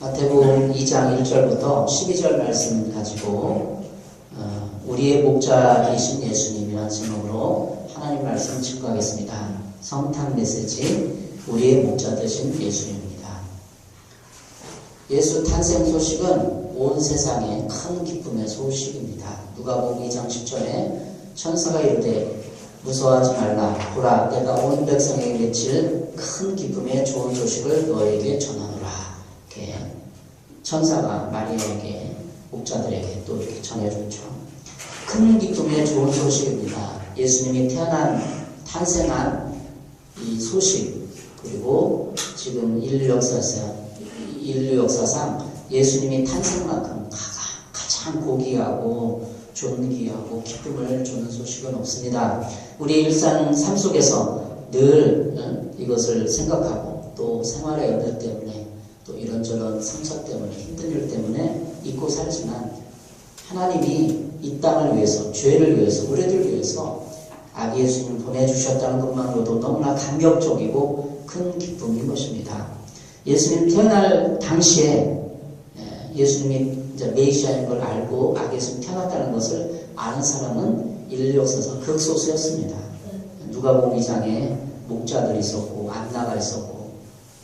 마태복음 2장 1절부터 12절 말씀을 가지고 우리의 목자이신 예수님이라는 제목으로 하나님 말씀 증거하겠습니다. 성탄 메시지 우리의 목자 되신 예수님입니다. 예수 탄생 소식은 온 세상의 큰 기쁨의 소식입니다. 누가복음 2장 10절에 천사가 이르되 무서워하지 말라. 보라, 내가 온 백성에게 미칠 큰 기쁨의 좋은 소식을 너에게 전하노라. 이렇게 천사가 마리아에게, 목자들에게 또 이렇게 전해줬죠. 큰 기쁨의 좋은 소식입니다. 예수님이 탄생한 이 소식, 그리고 지금 인류 역사상 예수님이 탄생만큼 가장 고귀하고 존귀하고 기쁨을 주는 소식은 없습니다. 우리 일상 삶 속에서 늘 이것을 생각하고 또 생활의 여들 때문에 또 이런저런 상처 때문에 힘든 일 때문에 잊고 살지만 하나님이 이 땅을 위해서, 죄를 위해서, 우리들 위해서 아기 예수님을 보내주셨다는 것만으로도 너무나 감격적이고 큰 기쁨인 것입니다. 예수님 태어날 당시에 예수님이 이제 메시아인 걸 알고 아기 예수님 태어났다는 것을 아는 사람은 인류 역사상 극소수였습니다. 누가복음 2장에 목자들이 있었고 안나가 있었고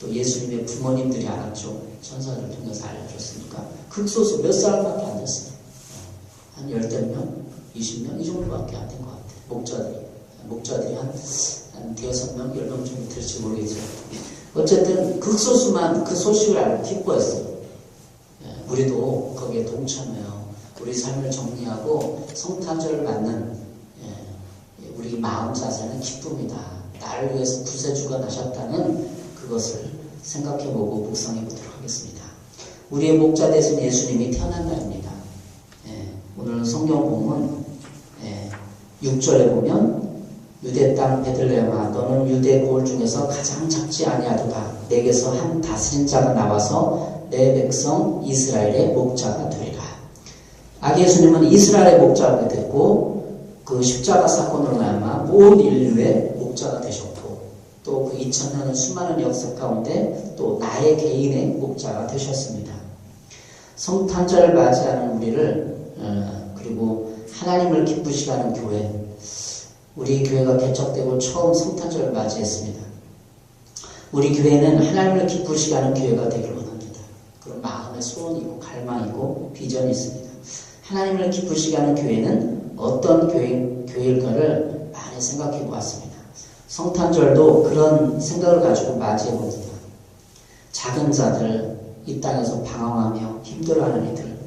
또 예수님의 부모님들이 알았죠. 천사들을 통해서 알려줬으니까 극소수 몇 사람밖에 안 됐어요. 한 10명, 20명 이 정도밖에 안 된 것 같아요. 목자들이 한 대여섯 명, 10명 정도 될지 모르겠죠. 어쨌든 극소수만 그 소식을 알고 기뻐했어요. 우리도 거기에 동참해요. 우리 삶을 정리하고 성탄절을 맞는 우리 마음 자세는 기쁨이다. 나를 위해서 구세주가 나셨다는 그것을 생각해보고 묵상해보도록 하겠습니다. 우리의 목자 되신 예수님이 태어난 날입니다. 오늘 성경 본문 6절에 보면 유대 땅 베들레헴아 너는 유대 고을 중에서 가장 작지 아니하도다. 내게서 한 다스린 자가 나와서 내 백성 이스라엘의 목자가 되리라. 아기 예수님은 이스라엘의 목자가 됐고 그 십자가 사건으로 말미암아 온 인류의 목자가 되셨고 또 그 2000년의 수많은 역사 가운데 또 나의 개인의 목자가 되셨습니다. 성탄절을 맞이하는 우리를 그리고 하나님을 기쁘시게 하는 교회, 우리 교회가 개척되고 처음 성탄절을 맞이했습니다. 우리 교회는 하나님을 기쁘시게 하는 교회가 되기를 원합니다. 그런 마음의 소원이고 갈망이고 비전이 있습니다. 하나님을 기쁘시게 하는 교회는 어떤 교회일까를 많이 생각해 보았습니다. 성탄절도 그런 생각을 가지고 맞이해 봅니다. 작은 자들, 이 땅에서 방황하며 힘들어하는 이들,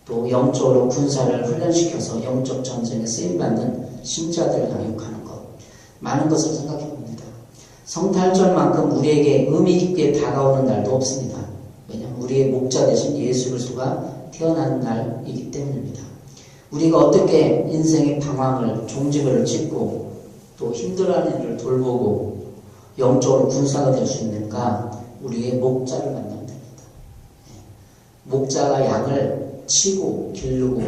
또 영적으로 군사를 훈련시켜서 영적 전쟁에 쓰임받는 신자들을 양육하는 것, 많은 것을 생각해 봅니다. 성탄절만큼 우리에게 의미 깊게 다가오는 날도 없습니다. 왜냐하면 우리의 목자 되신 예수 그리스도가 태어난 날이기 때문입니다. 우리가 어떻게 인생의 방황을 종지부를 찍고 또 힘들어하는 일을 돌보고 영적으로 군사가 될 수 있는가? 우리의 목자를 만나면 됩니다. 목자가 양을 치고 기르고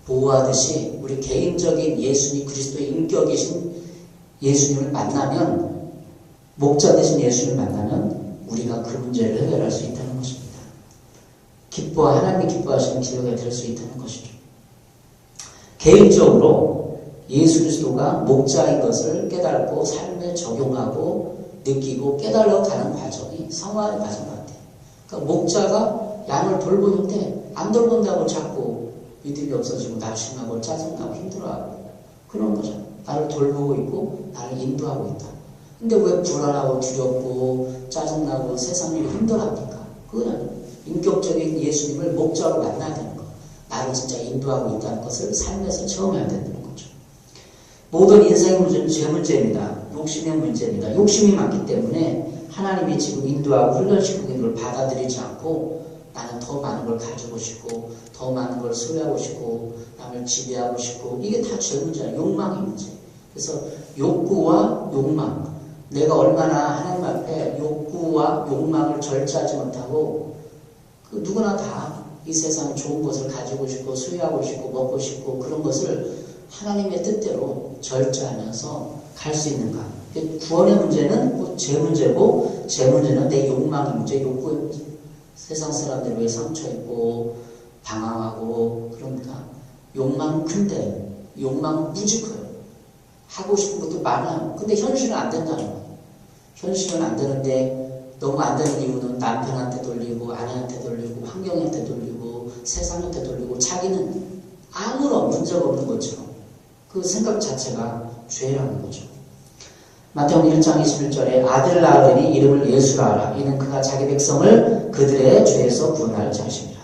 보호하듯이 우리 개인적인 예수님 그리스도의 인격이신 예수님을 만나면, 목자 되신 예수님을 만나면 우리가 그 문제를 해결할 수 있다는 것입니다. 하나님이 기뻐하시는 기회가 될 수 있다는 것이죠. 개인적으로 예수 그리스도가 목자인 것을 깨닫고 삶에 적용하고 느끼고 깨달아가는 과정이 성화의 과정 같아요. 그러니까 목자가 양을 돌보는데 안 돌본다고 자꾸 믿음이 없어지고 낙심하고 짜증나고 힘들어하고 그런 거죠. 나를 돌보고 있고 나를 인도하고 있다. 근데 왜 불안하고 두렵고 짜증나고 세상 일이 힘들어합니까? 그건 인격적인 예수님을 목자로 만나야 되는 거. 나를 진짜 인도하고 있다는 것을 삶에서 체험해야 되는 거죠. 모든 인생의 문제는 죄 문제입니다. 욕심의 문제입니다. 욕심이 많기 때문에 하나님이 지금 인도하고 훈련시키는 걸 받아들이지 않고 나는 더 많은 걸 가지고 싶고 더 많은 걸 소유하고 싶고 남을 지배하고 싶고 이게 다 죄 문제야. 욕망의 문제. 그래서 욕구와 욕망, 내가 얼마나 하나님 앞에 욕구와 욕망을 절제하지 못하고 누구나 다 이 세상에 좋은 것을 가지고 싶고 소유하고 싶고 먹고 싶고 그런 것을 하나님의 뜻대로 절제하면서 갈 수 있는가? 구원의 문제는 제 문제고 제 문제는 내 욕망의 문제, 욕구의 문제. 세상 사람들이 왜 상처 있고 방황하고 그럽니까? 욕망 큰데 욕망 무지 커요. 하고 싶은 것도 많아요. 근데 현실은 안 된다는 거예요. 현실은 안 되는데 너무 안 되는 이유는 남편한테 돌리고 아내한테 돌리고 환경한테 돌리고 세상한테 돌리고 자기는 아무런 문제가 없는 것처럼 그 생각 자체가 죄라는 거죠. 마태복음 1장 21절에 아들을 낳으리니 이름을 예수라 하라. 이는 그가 자기 백성을 그들의 죄에서 구원할 자심이라.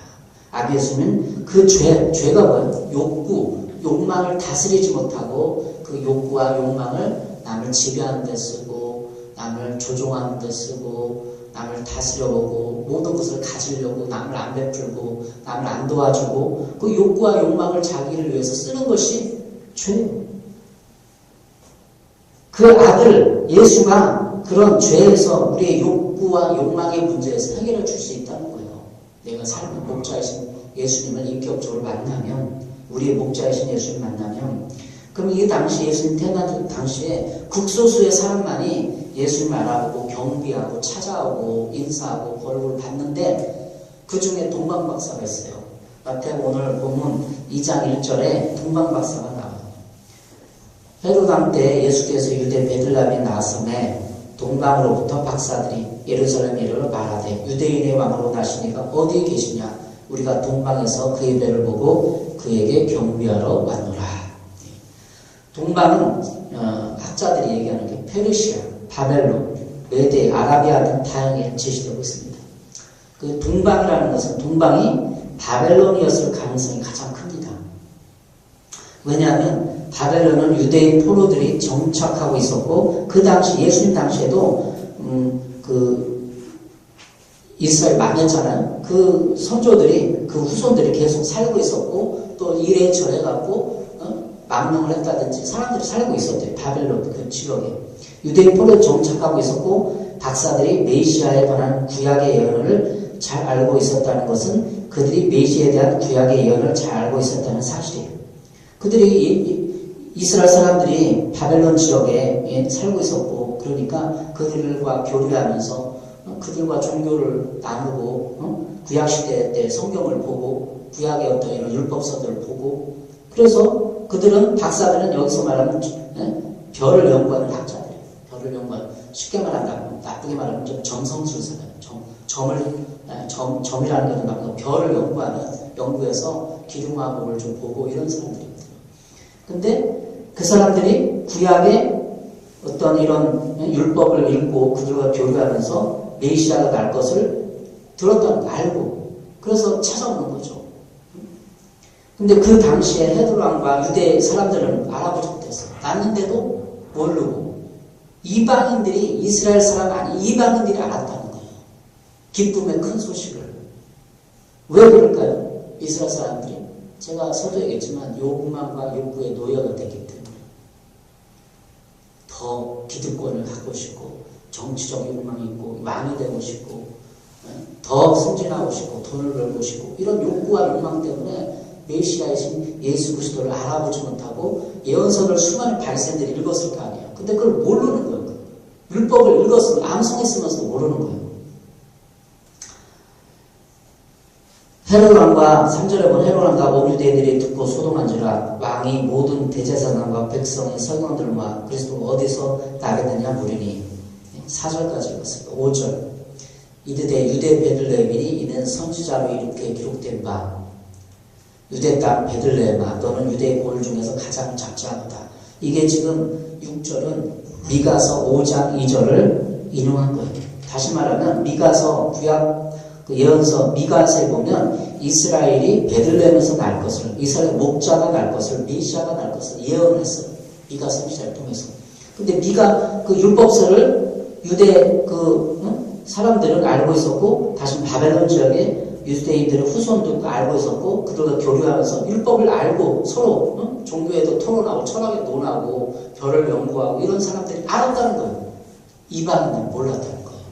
아비 예수는 그 죄가 뭐예요? 욕구, 욕망을 다스리지 못하고 그 욕구와 욕망을 남을 지배하는 데 쓰고 남을 조종하는 데 쓰고 남을 다스려보고 모든 것을 가지려고 남을 안 베풀고 남을 안 도와주고 그 욕구와 욕망을 자기를 위해서 쓰는 것이 죄예요. 그 아들 예수가 그런 죄에서 우리의 욕구와 욕망의 문제에서 해결해 줄 수 있다는 거예요. 내가 삶의 목자이신 예수님을 인격적으로 만나면 우리의 목자이신 예수님 만나면 그럼 이 당시 예수님 태어난 당시에 국소수의 사람만이 예수님을 알아보고 경비하고 찾아오고 인사하고 거룩을 받는데 그 중에 동방박사가 있어요. 마태복음 오늘 보면 2장 1절에 동방박사가 나와요. 헤롯 왕 때 예수께서 유대 베들레헴에 나왔음에 동방으로부터 박사들이 예루살렘에 이르러 말하되 유대인의 왕으로 나시니가 어디에 계시냐? 우리가 동방에서 그의 배를 보고 그에게 경비하러 왔노라. 동방은 학자들이 얘기하는 게 페르시아, 바벨론, 메데, 아라비아 등 다양하게 제시되고 있습니다. 그 동방이라는 것은 동방이 바벨론이었을 가능성이 가장 큽니다. 왜냐하면 바벨론은 유대인 포로들이 정착하고 있었고 그 당시 예수님 당시에도 그 이스라엘 망했잖아요. 그 선조들이 그 후손들이 계속 살고 있었고 또 이래저래 갖고 망명을 했다든지 사람들이 살고 있었대요. 바벨론 그 지역에 유대인 포로에 정착하고 있었고 박사들이 메시아에 관한 구약의 예언을 잘 알고 있었다는 것은 그들이 메시아에 대한 구약의 예언을 잘 알고 있었다는 사실이에요. 그들이 이스라엘 사람들이 바벨론 지역에 살고 있었고 그러니까 그들과 교류하면서 그들과 종교를 나누고 구약시대 때 성경을 보고 구약의 어떤 이런 율법서들을 보고 그래서 그들은 박사들은 여기서 말하면 별을 연구하는 학자들이에요. 별을 연구하는 쉽게 말한다면 나쁘게 말하면 좀 점성술사예요. 점이라는 것은 나쁘고 별을 연구해서 기둥과 목을 좀 보고 이런 사람들입니다. 근데 그 사람들이 구약의 어떤 이런 율법을 읽고 그들과 교류하면서 메시아가 날 것을 들었다는 거 알고 그래서 찾아오는 거죠. 근데 그 당시에 헤롯 왕과 유대 사람들은 알아보지 못했어요. 났는데도 모르고 이방인들이 이스라엘 사람 아닌 이방인들이 알았다는 거예요. 기쁨의 큰 소식을. 왜 그럴까요? 이스라엘 사람들이 제가 서도 얘기했지만 욕망과 욕구에 노예가 됐기 때문에 더 기득권을 갖고 싶고 정치적 욕망이 있고 왕이 되고 싶고 더 승진하고 싶고 돈을 벌고 싶고 이런 욕구와 욕망 때문에 메시아이신 예수 그리스도를 알아보지 못하고 예언서를 수많은 바리새인들이 읽었을 거 아니에요. 근데 그걸 모르는 거예요. 율법을 읽었으면 암송했으면서도 모르는 거예요. 헤롯 왕과 3절에 보면 헤롯 왕과 온 유대인들이 듣고 소동한지라 왕이 모든 대제사장과 백성의 서기관들을 모아 그리스도가 어디서 나겠느냐 물으니 4절까지 읽었습니다. 5절 이르되 유대 베들레헴이니 이는 선지자로 이렇게 기록된 바 유대 땅 베들레헴아 너는 유대 고을 중에서 가장 작지 않다. 이게 지금 6절은 미가서 5장 2절을 인용한 거예요. 다시 말하면 미가서 구약 그 예언서 미가서에 보면 이스라엘이 베들레헴에서 날 것을 이스라엘 목자가 날 것을 메시아가 날 것을 예언했어요. 미가 선지자를 통해서. 근데 미가 그 율법서를 유대 사람들은 알고 있었고 다시 바벨론 지역에 유대인들의 후손도 알고 있었고 그들과 교류하면서 율법을 알고 서로 종교에도 토론하고 철학에 논하고 별을 연구하고 이런 사람들이 알았다는 거예요. 이방인은 몰랐다는 거예요.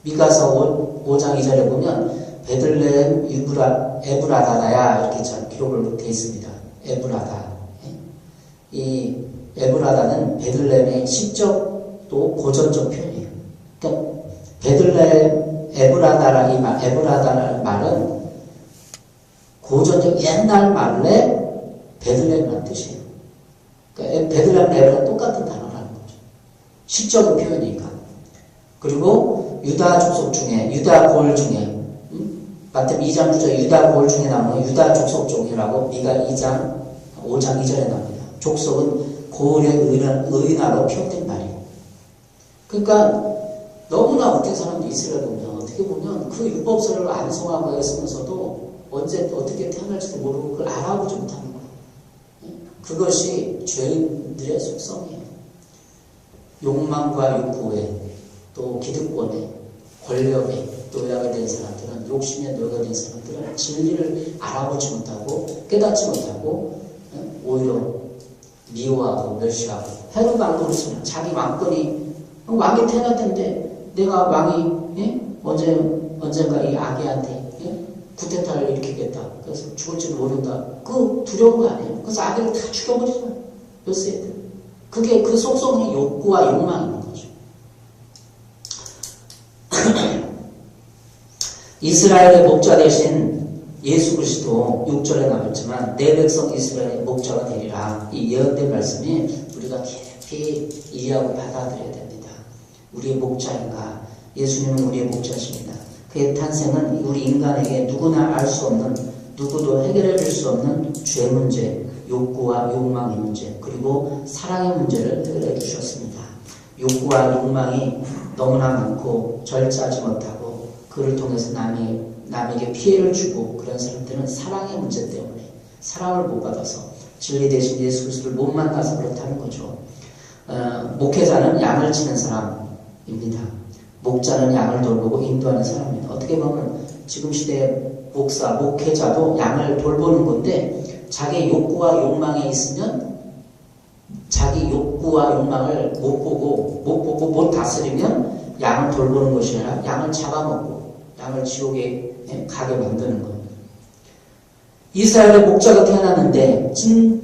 미가서 5장 2절에 보면 베들레헴 에브라다야 이렇게 기록을 되어 있습니다. 에브라다. 이 에브라다는 베들레헴의 시적 또 고전적 표현이에요. 그러니까 베들레헴 에브라다라는 말은 고전적 옛날 말에 베들레헴이라는 뜻이에요. 그러니까 베들레헴과 에브라 똑같은 단어라는 거죠. 시적인 표현이니까. 그리고 유다 족속 중에, 유다 골 중에, 마태복음 2장 9절 유다 골 중에 나오는 유다 족속 쪽이라고 미가 2장 5장 2절에 나옵니다. 족속은 골의 의인화로 표현된 말이에요. 그러니까 너무나 웃긴 사람도 이스라엘 보면 어떻게 보면 그 율법서를 암송하고 했으면서도 언제 어떻게 태어날지도 모르고 그걸 알아보지 못하는 거예요. 그것이 죄인들의 속성이에요. 욕망과 욕구에 또 기득권에 권력에 노예가 된 사람들은, 욕심에 노예가 된 사람들은 진리를 알아보지 못하고 깨닫지 못하고 오히려 미워하고 멸시하고 헤롯 왕도 자기 왕권이 왕이 태어났는데 내가 왕이 언젠가 이 아기한테 쿠데타를 일으키겠다. 그래서 죽을지도 모른다. 그 두려운 거 아니에요? 그래서 아기를 다 죽여버리잖아요. 몇 세 때. 그게 그 속성이 욕구와 욕망인 거죠. 이스라엘의 목자 대신 예수 그리스도 6절에 나왔지만 내 백성 이스라엘의 목자가 되리라. 이 예언된 말씀이 우리가 깊이 이해하고 받아들여야 됩니다. 우리의 목자인가? 예수님은 우리의 목자십니다. 그의 탄생은 우리 인간에게 누구나 알 수 없는, 누구도 해결해 줄 수 없는 죄 문제, 욕구와 욕망의 문제, 그리고 사랑의 문제를 해결해 주셨습니다. 욕구와 욕망이 너무나 많고 절제하지 못하고 그를 통해서 남에게 피해를 주고 그런 사람들은 사랑의 문제 때문에 사랑을 못 받아서 진리 대신 예수 그리스도를 못 만나서 그렇다는 거죠. 목회자는 양을 치는 사람입니다. 목자는 양을 돌보고 인도하는 사람입니다. 어떻게 보면 지금 시대의 목사, 목회자도 양을 돌보는 건데 자기 욕구와 욕망에 있으면 자기 욕구와 욕망을 못 다스리면 양을 돌보는 것이 아니라 양을 잡아먹고 양을 지옥에 가게 만드는 겁니다. 이스라엘의 목자가 태어났는데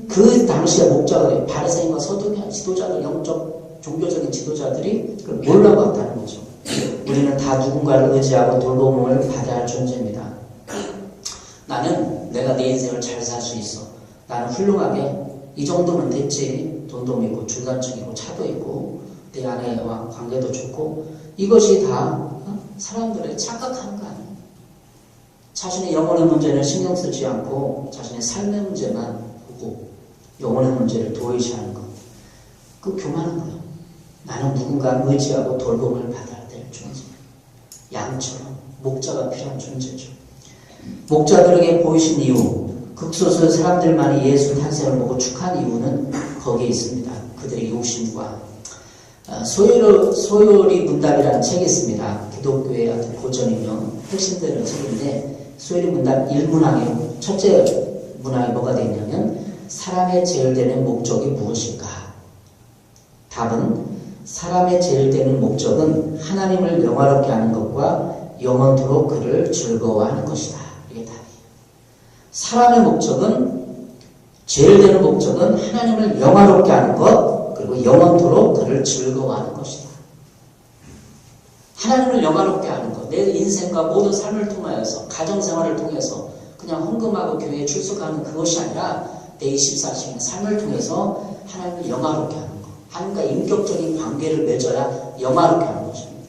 그 당시의 목자가 바리새인과 서두기 지도자들, 영적 종교적인 지도자들이 그걸 몰라봤다는 거죠. 우리는 다 누군가를 의지하고 돌봄을 받아야 할 존재입니다. 나는 내가 내 인생을 잘 살 수 있어. 나는 훌륭하게 이 정도면 됐지. 돈도 있고 중간층이고 차도 있고 내 아내와 관계도 좋고 이것이 다 사람들의 착각하는 거 아니에요. 자신의 영혼의 문제는 신경 쓰지 않고 자신의 삶의 문제만 보고 영혼의 문제를 도외시하는 것. 그 교만한 거예요. 나는 누군가 의지하고 돌봄을 받아야 될 존재. 양처럼 목자가 필요한 존재죠. 목자들에게 보이신 이유, 극소수의 사람들만이 예수 탄생을 보고 축한 이유는 거기에 있습니다. 그들의 욕심과 소요리 문답이라는 책이 있습니다. 기독교의 아주 고전이며 핵심되는 책인데 소요리 문답 1문항의 첫째 문항이 뭐가 되냐면 사람의 제일되는 목적이 무엇인가? 답은 사람의 제일되는 목적은 하나님을 영화롭게 하는 것과 영원토록 그를 즐거워하는 것이다. 이게 답이에요. 사람의 목적은 제일되는 목적은 하나님을 영화롭게 하는 것 그리고 영원토록 그를 즐거워하는 것이다. 하나님을 영화롭게 하는 것, 내 인생과 모든 삶을 통하여서 가정생활을 통해서 그냥 헌금하고 교회에 출석하는 그것이 아니라 내 24시간 삶을 통해서 하나님을 영화롭게 하는 것, 하나님과 인격적인 관계를 맺어야 영화롭게 하는 것입니다.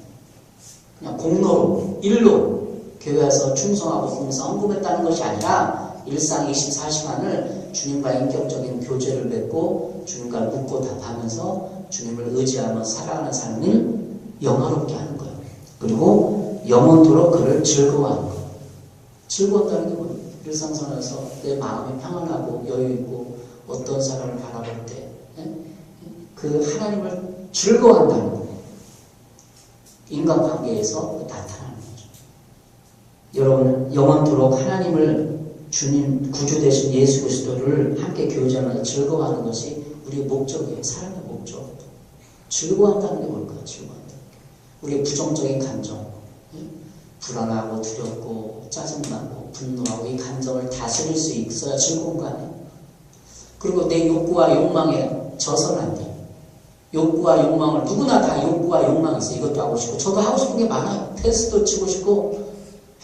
그냥 공로로, 일로 교회에서 충성하고 봉사, 헌금했다는 것이 아니라 일상 24시간을 주님과 인격적인 교제를 맺고 주님과 묻고 답하면서 주님을 의지하며 살아가는 삶을 영화롭게 하는 거예요. 그리고 영원토록 그를 즐거워하는 거예요. 즐거웠다는 게 뭐예요? 일상생활에서 내 마음이 평안하고 여유있고 어떤 사람을 바라볼 때 그 하나님을 즐거워한다는 거예요. 인간관계에서 나타나는 거죠. 여러분 영원토록 하나님을 주님 구주 되신 예수 그리스도를 함께 교제하면서 즐거워하는 것이 우리의 목적이에요. 사람의 목적. 즐거워한다는 게 뭘까요? 즐거워한다는 게 우리의 부정적인 감정, 불안하고 두렵고 짜증나고 분노하고 이 감정을 다스릴 수 있어야 즐거운 거 아니에요? 그리고 내 욕구와 욕망에 져서는 안 돼요. 욕구와 욕망을, 누구나 다 욕구와 욕망이 있어요. 이것도 하고 싶고, 저도 하고 싶은 게 많아요. 테스트도 치고 싶고,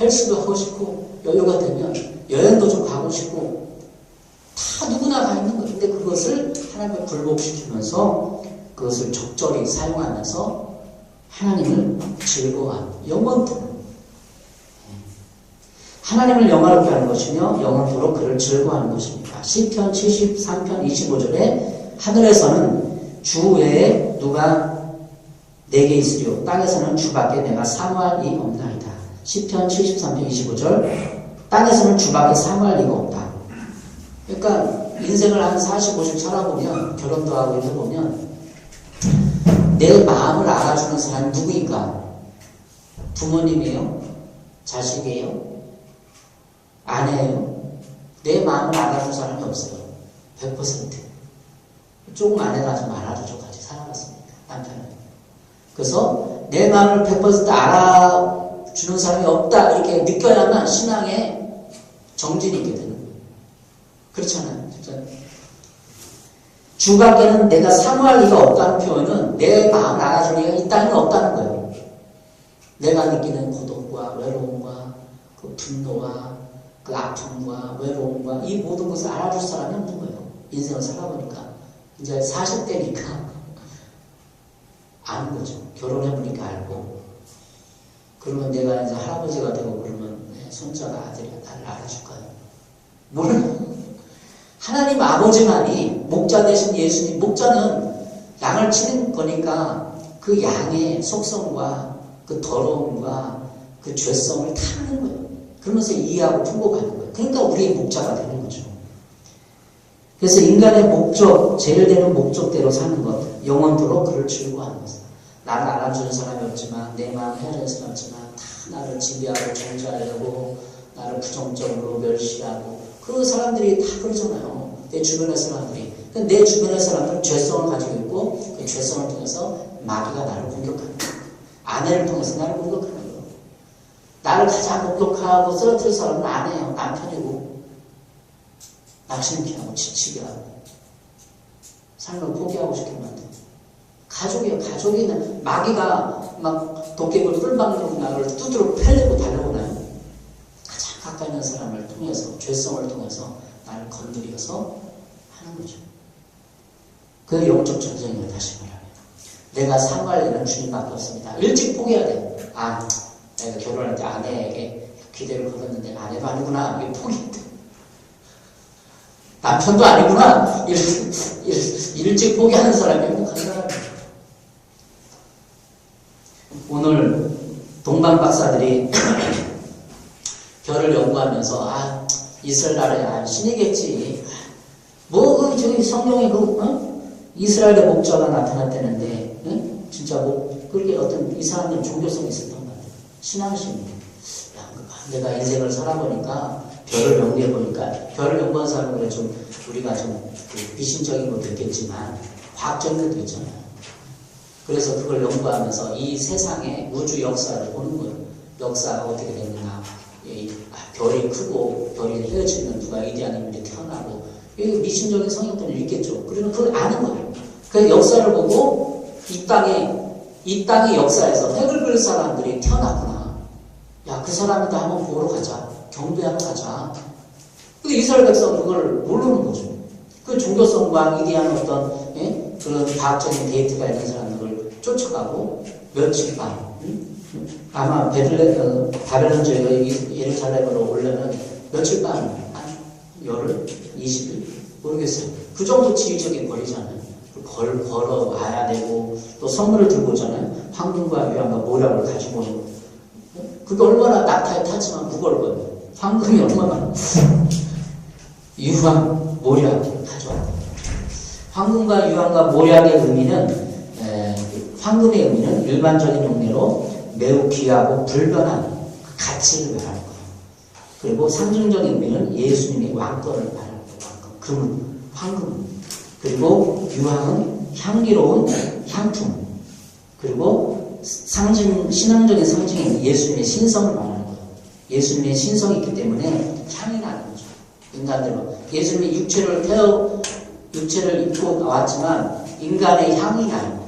헬스도 하고 싶고, 여유가 되면 여행도 좀 가고 싶고, 다 누구나 다 있는 거예요. 근데 그것을 하나님께 굴복시키면서 그것을 적절히 사용하면서 하나님을 즐거워하는 영원토록 하나님을 영화롭게 하는 것이며 영원토록 그를 즐거워하는 것입니다. 시편 73편 25절에 하늘에서는 주 외에 누가 내게 있으리요 땅에서는 주밖에 내가 사모할 이 없나이다. 시편 73편 25절 땅에서는 주밖에 사모할 이가 없다. 그러니까 인생을 한 40, 50 살아보면 결혼도 하고 이렇게 보면 내 마음을 알아주는 사람이 누구인가? 부모님이에요? 자식이에요? 아내예요? 내 마음을 알아주는 사람이 없어요. 100%. 조금 아내가 좀 알아주죠. 같이 살아갔으니까 남편은. 그래서 내 마음을 100% 알아주는 사람이 없다 이렇게 느껴야만 신앙에 정진이 있게 되는 거예요. 그렇잖아요. 진짜. 주밖에는 내가 사모할 리가 없다는 표현은 내 마음을 알아줄 리가 있다는 건 없다는 거예요. 내가 느끼는 고독과 외로움과 그 분노와 그 아픔과 외로움과 이 모든 것을 알아줄 사람이 없는 거예요. 인생을 살아보니까. 이제 40대니까 아는 거죠. 결혼해보니까 알고. 그러면 내가 이제 할아버지가 되고 그러면 손자가 아들이 나를 알아줄까요? 몰라요. 하나님 아버지만이 목자 대신 예수님, 목자는 양을 치는 거니까 그 양의 속성과 그 더러움과 그 죄성을 다 아는 거예요. 그러면서 이해하고 풍복하는 거예요. 그러니까 우리의 목자가 되는 거죠. 그래서 인간의 목적, 제일 되는 목적대로 사는 것, 영원토록 그를 즐거워하는 것. 나를 알아주는 사람이 없지만, 내 마음 헤아리는 사람이 없지만, 다 나를 지배하고 정죄하려고, 나를 부정적으로 멸시하고, 그 사람들이 다 그러잖아요. 내 주변의 사람들이. 내 주변의 사람들은 죄성을 가지고 있고, 그 죄성을 통해서 마귀가 나를 공격하는 거예요. 아내를 통해서 나를 공격하는 거예요. 나를 가장 공격하고 쓰러뜨릴 사람은 아내예요. 남편이고. 낙심케 하고 지치게 하고 삶을 포기하고 싶게 만들고 가족이에요. 가족이는 마귀가 막 도깨비를 뿔방으로 나를 두드러 패려고 달려오나요? 가장 가까이 있는 사람을 통해서 죄성을 통해서 나를 건드려서 하는 거죠. 그 영적 전쟁을 다시 말하면 내가 사모할 일은 주님밖에 없습니다. 일찍 포기해야 돼요. 내가 결혼할 때 아내에게 기대를 걸었는데 아내도 아니구나. 이게 포기했대. 남편도 아니구나. 일찍 포기하는 사람이 행복한 사람이에요. 오늘 동방 박사들이 별을 연구하면서 이스라엘 나라야 신이겠지. 저기 성경에 이스라엘의 목자가 나타났다는데 진짜 그렇게 어떤 이 사람들은 종교성이 있었던 것 같아요. 신앙심이. 내가 인생을 살아보니까 별을 연구해보니까 별을 연구한 사람은 그래 좀 우리가 좀 비신적인 것도 있겠지만 과학적인 것도 있잖아요. 그래서 그걸 연구하면서 이 세상의 우주 역사를 보는 거예요. 역사가 어떻게 됐느냐. 별이 크고 별이 헤어지면 누가 위대한 인물이 태어나고 미신적인 성격들을 읽겠죠. 그러면 그걸 아는 거예요. 그 역사를 보고 이 땅의 역사에서 획을 그릴 사람들이 태어났구나. 그 사람이다 한번 보러 가자. 경배하러 가자. 근데 이스라엘 백성은 그걸 모르는 거죠. 그 종교성과 위대한 어떤 그런 과학적인 데이터가 있는 사람들을 쫓아가고 며칠 밤 아마 바벨론 지역의 예루살렘으로 오려면 며칠 밤 한 열흘, 20일 모르겠어요. 그 정도 지휘적인 거리잖아요. 걸어와야 되고 또 선물을 들고 오잖아요. 황금과 유황과 모략을 가지고 오는 거. 그게 얼마나 낙타에 타지만 무거워요. 황금이 얼마나 유황, 모략을 가져왔다. 황금과 유황과 모략의 의미는 황금의 의미는 일반적인 용례로 매우 귀하고 불변한 가치를 말하는 거예요. 그리고 상징적인 의미는 예수님의 왕권을 말하는 거예요. 왕권, 금은, 황금. 그리고 유황은 향기로운 향품. 그리고 신앙적인 상징인 예수님의 신성을 말하는 거예요. 예수님의 신성이 있기 때문에 향이 나는 거죠. 인간들은 예수님이 육체를 입고 나왔지만 인간의 향이 나요.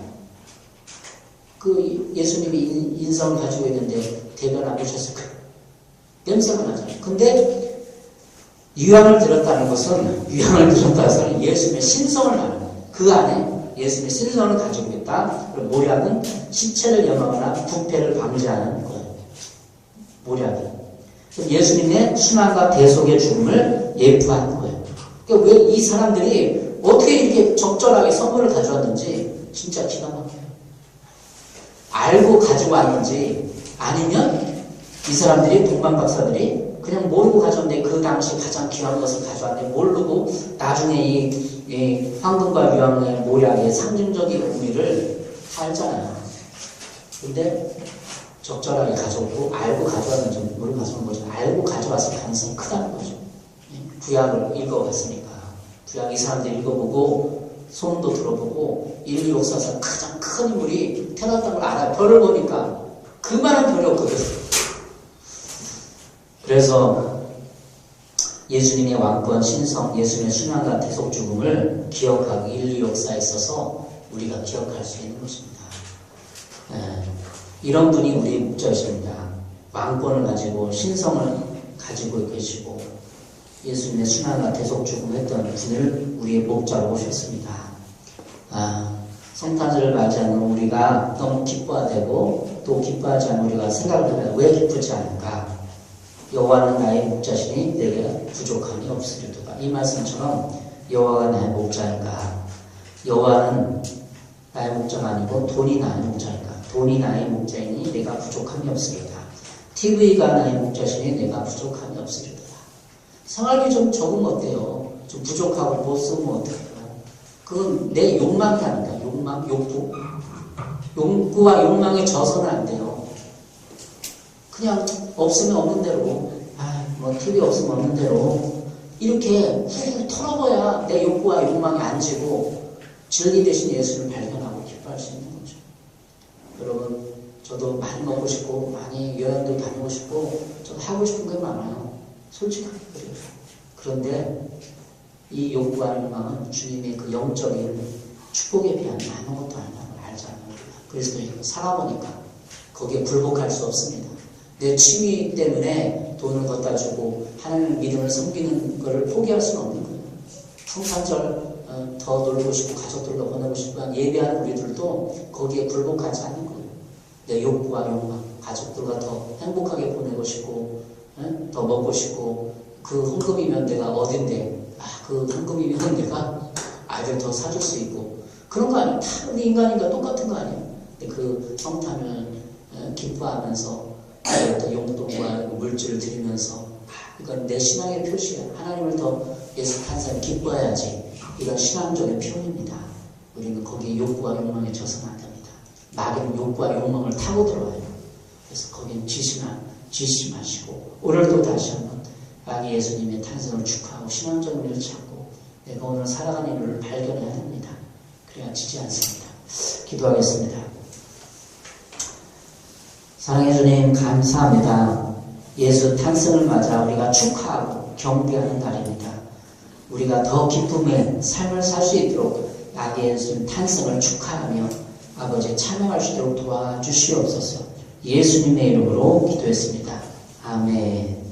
그 예수님이 인성을 가지고 있는데 대변 안 보셨을까요? 냄새가 나잖아요. 근데 유황을 들었다는 것은 예수님의 신성을 말하는 거예요. 그 안에 예수님의 신성을 가지고 있다. 그리고 모략은 시체를 염하거나 부패를 방지하는 거예요. 모략이. 예수님의 순환과 대속의 죽음을 예표하는 거예요. 그러니까 왜 이 사람들이 어떻게 이렇게 적절하게 선물을 가져왔는지 진짜 기가 막혀요. 알고 가지고 왔는지 아니면 이 사람들이 동방 박사들이 그냥 모르고 가져왔는데 그 당시 가장 귀한 것을 가져왔는데 모르고 나중에 이 황금과 유황의 모략의 상징적인 의미를 알잖아요. 근데 적절하게 가져오고 알고 가져왔는지 모르고 가져온 거죠. 알고 가져왔을 가능성이 크다는 거죠. 구약을 읽어봤으니까. 구약 이 사람들이 읽어보고 소문도 들어보고 인류 역사상 가장 큰 인물이 태어났다는 걸 알아요. 별을 보니까 그만한 별이 없거든. 그래서 예수님의 왕권, 신성, 예수님의 순환과 대속 죽음을 기억하고 인류 역사에 있어서 우리가 기억할 수 있는 것입니다. 이런 분이 우리의 목자이십니다. 왕권을 가지고 신성을 가지고 계시고 예수님의 순환과 대속 죽음을 했던 분을 우리의 목자로 오셨습니다. 성탄절을 맞이하는 우리가 너무 기뻐하되고 또 기뻐하지 않은 우리가 생각을 해봐요. 왜 기쁘지 않은가? 여호와는 나의 목자시니 내게 부족함이 없으리로다. 이 말씀처럼 여호와가 나의 목자인가? 여호와는 나의 목자가 아니고 돈이 나의 목자인가? 돈이 나의 목자이니 내가 부족함이 없으리로다. TV가 나의 목자시니 내가 부족함이 없으리로다. 생활비 좀 적으면 어때요? 좀 부족하고 못 쓰면 어떡해요? 그건 내 욕망이 아닌가? 욕망, 욕구. 욕구와 욕망에 져서는 안 돼요. 그냥 없으면 없는 대로, 뭐 TV 없으면 없는 대로 이렇게 훌훌 털어봐야 내 욕구와 욕망이 안 지고 진리 대신 예수를 발견하고 기뻐할 수 있는 거죠. 여러분, 저도 많이 먹고 싶고 많이 여행도 다니고 싶고 저도 하고 싶은 게 많아요. 솔직하게 그래요. 그런데 이 욕구와 욕망은 주님의 그 영적인 축복에 비하면 아무것도 아니라는 걸 알잖아요. 그래서 살아보니까 거기에 불복할 수 없습니다. 내 취미 때문에 돈을 갖다 주고 하나님의 믿음을 섬기는 것을 포기할 수는 없는 거예요. 성탄절 더 놀고 싶고 가족들과 보내고 싶고 예배하는 우리들도 거기에 불복하지 않는 거예요. 내 욕구와 욕망, 가족들과 더 행복하게 보내고 싶고 더 먹고 싶고 그 헌금이면 내가 어딘데 그 헌금이면 내가 아이들 더 사줄 수 있고 그런 거 아니에요. 다 우리 인간인가 똑같은 거 아니에요. 근데 그 성탄을 기뻐하면서 또 용돈과 물질을 드리면서 그러니까 내 신앙의 표시야. 하나님을 더 예수 탄생을 기뻐해야지. 이런 신앙적인 표현입니다. 우리는 거기에 욕구와 욕망에 져서는 안 됩니다. 마귀는 욕구와 욕망을 타고 들어와요. 그래서 거기는 지심하시고 오늘도 다시 한번 아기 예수님의 탄생을 축하하고 신앙적인 의미를 찾고 내가 오늘 살아가는 이유를 발견해야 합니다. 그래야 지지 않습니다. 기도하겠습니다. 사랑해 주님 감사합니다. 예수 탄생을 맞아 우리가 축하하고 경배하는 날입니다. 우리가 더 기쁨의 삶을 살 수 있도록 아기 예수님 탄생을 축하하며 아버지 찬양할 수 있도록 도와주시옵소서. 예수님의 이름으로 기도했습니다. 아멘.